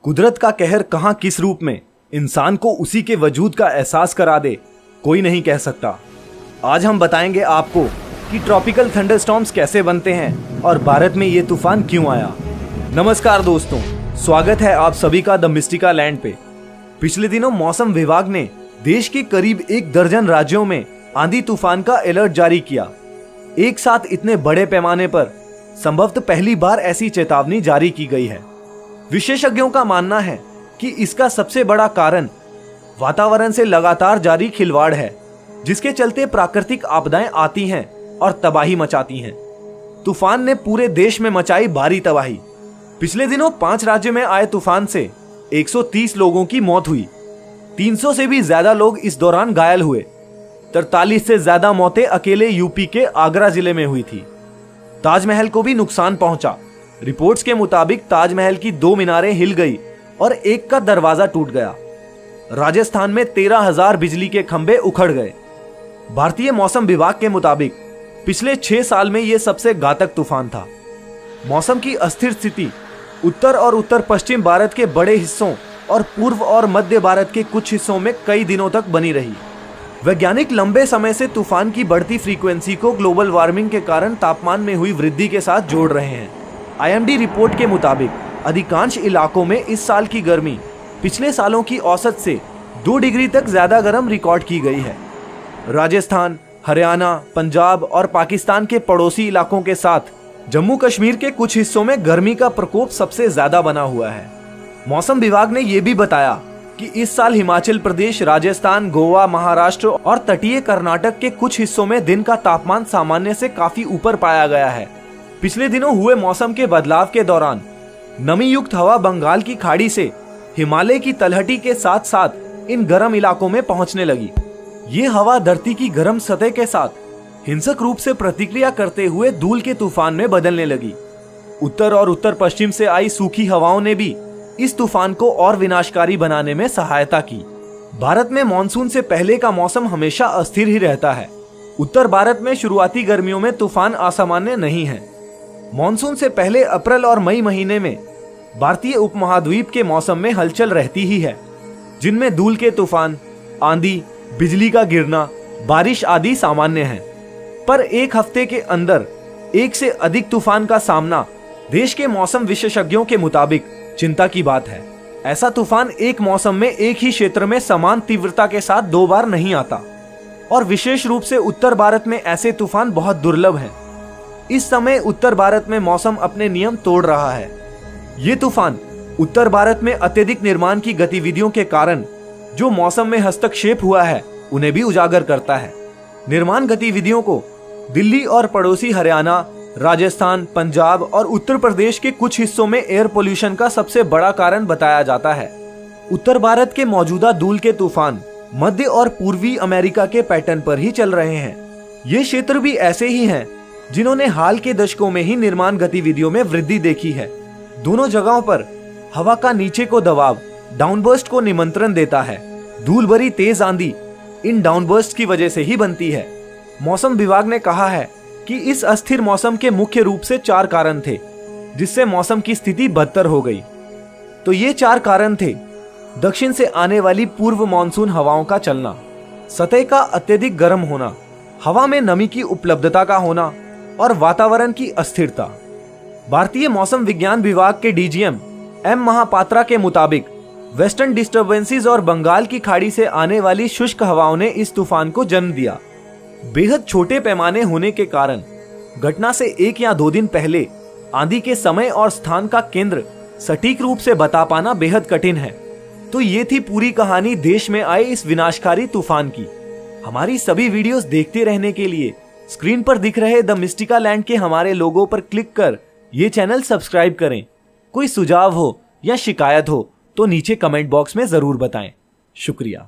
कुदरत का कहर कहां किस रूप में इंसान को उसी के वजूद का एहसास करा दे, कोई नहीं कह सकता। आज हम बताएंगे आपको कि ट्रॉपिकल थंडरस्टॉर्म्स कैसे बनते हैं और भारत में ये तूफान क्यों आया। नमस्कार दोस्तों, स्वागत है आप सभी का द मिस्टिका लैंड पे। पिछले दिनों मौसम विभाग ने देश के करीब 1 दर्जन राज्यों में आंधी तूफान का अलर्ट जारी किया। एक साथ इतने बड़े पैमाने पर संभवतः पहली बार ऐसी चेतावनी जारी की गई है। विशेषज्ञों का मानना है कि इसका सबसे बड़ा कारण वातावरण से लगातार जारी खिलवाड़ है, जिसके चलते प्राकृतिक आपदाएं आती हैं और तबाही मचाती हैं। तूफान ने पूरे देश में मचाई भारी तबाही। पिछले दिनों 5 राज्यों में आए तूफान से 130 लोगों की मौत हुई। 300 से भी ज्यादा लोग इस दौरान घायल हुए। 43 से ज्यादा मौतें अकेले यूपी के आगरा जिले में हुई थी। ताजमहल को भी नुकसान पहुंचा। रिपोर्ट्स के मुताबिक ताजमहल की 2 मीनारें हिल गई और एक का दरवाजा टूट गया। राजस्थान में 13,000 बिजली के खंभे उखड़ गए। भारतीय मौसम विभाग के मुताबिक पिछले 6 साल में यह सबसे घातक तूफान था। मौसम की अस्थिर स्थिति उत्तर और उत्तर पश्चिम भारत के बड़े हिस्सों और पूर्व और मध्य भारत के कुछ हिस्सों में कई दिनों तक बनी रही। वैज्ञानिक लंबे समय से तूफान की बढ़ती फ्रीक्वेंसी को ग्लोबल वार्मिंग के कारण तापमान में हुई वृद्धि के साथ जोड़ रहे हैं। IMD रिपोर्ट के मुताबिक अधिकांश इलाकों में इस साल की गर्मी पिछले सालों की औसत से 2 डिग्री तक ज्यादा गर्म रिकॉर्ड की गई है। राजस्थान, हरियाणा, पंजाब और पाकिस्तान के पड़ोसी इलाकों के साथ जम्मू कश्मीर के कुछ हिस्सों में गर्मी का प्रकोप सबसे ज्यादा बना हुआ है। मौसम विभाग ने यह भी बताया कि इस साल हिमाचल प्रदेश, राजस्थान, गोवा, महाराष्ट्र और तटीय कर्नाटक के कुछ हिस्सों में दिन का तापमान सामान्य से काफी ऊपर पाया गया है। पिछले दिनों हुए मौसम के बदलाव के दौरान नमी युक्त हवा बंगाल की खाड़ी से हिमालय की तलहटी के साथ साथ इन गर्म इलाकों में पहुंचने लगी। ये हवा धरती की गर्म सतह के साथ हिंसक रूप से प्रतिक्रिया करते हुए धूल के तूफान में बदलने लगी। उत्तर और उत्तर पश्चिम से आई सूखी हवाओं ने भी इस तूफान को और विनाशकारी बनाने में सहायता की। भारत में मानसून से पहले का मौसम हमेशा अस्थिर ही रहता है। उत्तर भारत में शुरुआती गर्मियों में तूफान असामान्य नहीं है। मानसून से पहले अप्रैल और मई महीने में भारतीय उपमहाद्वीप के मौसम में हलचल रहती ही है, जिनमें धूल के तूफान, आंधी, बिजली का गिरना, बारिश आदि सामान्य हैं। पर एक हफ्ते के अंदर 1 से अधिक तूफान का सामना देश के मौसम विशेषज्ञों के मुताबिक चिंता की बात है। ऐसा तूफान एक मौसम में एक ही क्षेत्र में समान तीव्रता के साथ 2 बार नहीं आता और विशेष रूप से उत्तर भारत में ऐसे तूफान बहुत दुर्लभ हैं। इस समय उत्तर भारत में मौसम अपने नियम तोड़ रहा है। ये तूफान उत्तर भारत में अत्यधिक निर्माण की गतिविधियों के कारण जो मौसम में हस्तक्षेप हुआ है उन्हें भी उजागर करता है। निर्माण गतिविधियों को दिल्ली और पड़ोसी हरियाणा, राजस्थान, पंजाब और उत्तर प्रदेश के कुछ हिस्सों में एयर पोल्यूशन का सबसे बड़ा कारण बताया जाता है। उत्तर भारत के मौजूदा धूल के तूफान मध्य और पूर्वी अमेरिका के पैटर्न पर ही चल रहे हैं। ये क्षेत्र भी ऐसे ही हैं जिन्होंने हाल के दशकों में ही निर्माण गतिविधियों में वृद्धि देखी है। दोनों जगहों पर हवा का नीचे को दबाव डाउनबर्स्ट को निमंत्रण देता है। धूल भरी तेज आंधी इन डाउनबर्स्ट की वजह से ही बनती है। मौसम विभाग ने कहा है कि इस अस्थिर मौसम के मुख्य रूप से 4 कारण थे, जिससे मौसम की स्थिति बदतर हो गई। तो ये 4 कारण थे: दक्षिण से आने वाली पूर्व मानसून हवाओं का चलना, सतह का अत्यधिक गर्म होना, हवा में नमी की उपलब्धता का होना और वातावरण की अस्थिरता। भारतीय मौसम विज्ञान विभाग के DGM M महापात्रा के मुताबिक वेस्टर्न डिस्टर्बेंसेस और बंगाल की खाड़ी से आने वाली शुष्क हवाओं ने इस तूफान को जन्म दिया। बेहद छोटे पैमाने होने के कारण घटना से 1 या 2 दिन पहले आंधी के समय और स्थान का केंद्र सटीक रूप से बता पाना बेहद कठिन है। तो ये थी पूरी कहानी देश में आए इस विनाशकारी तूफान की। हमारी सभी वीडियोस देखते रहने के लिए स्क्रीन पर दिख रहे द मिस्टिका लैंड के हमारे लोगो पर क्लिक कर ये चैनल सब्सक्राइब करें। कोई सुझाव हो या शिकायत हो तो नीचे कमेंट बॉक्स में जरूर बताएं। शुक्रिया।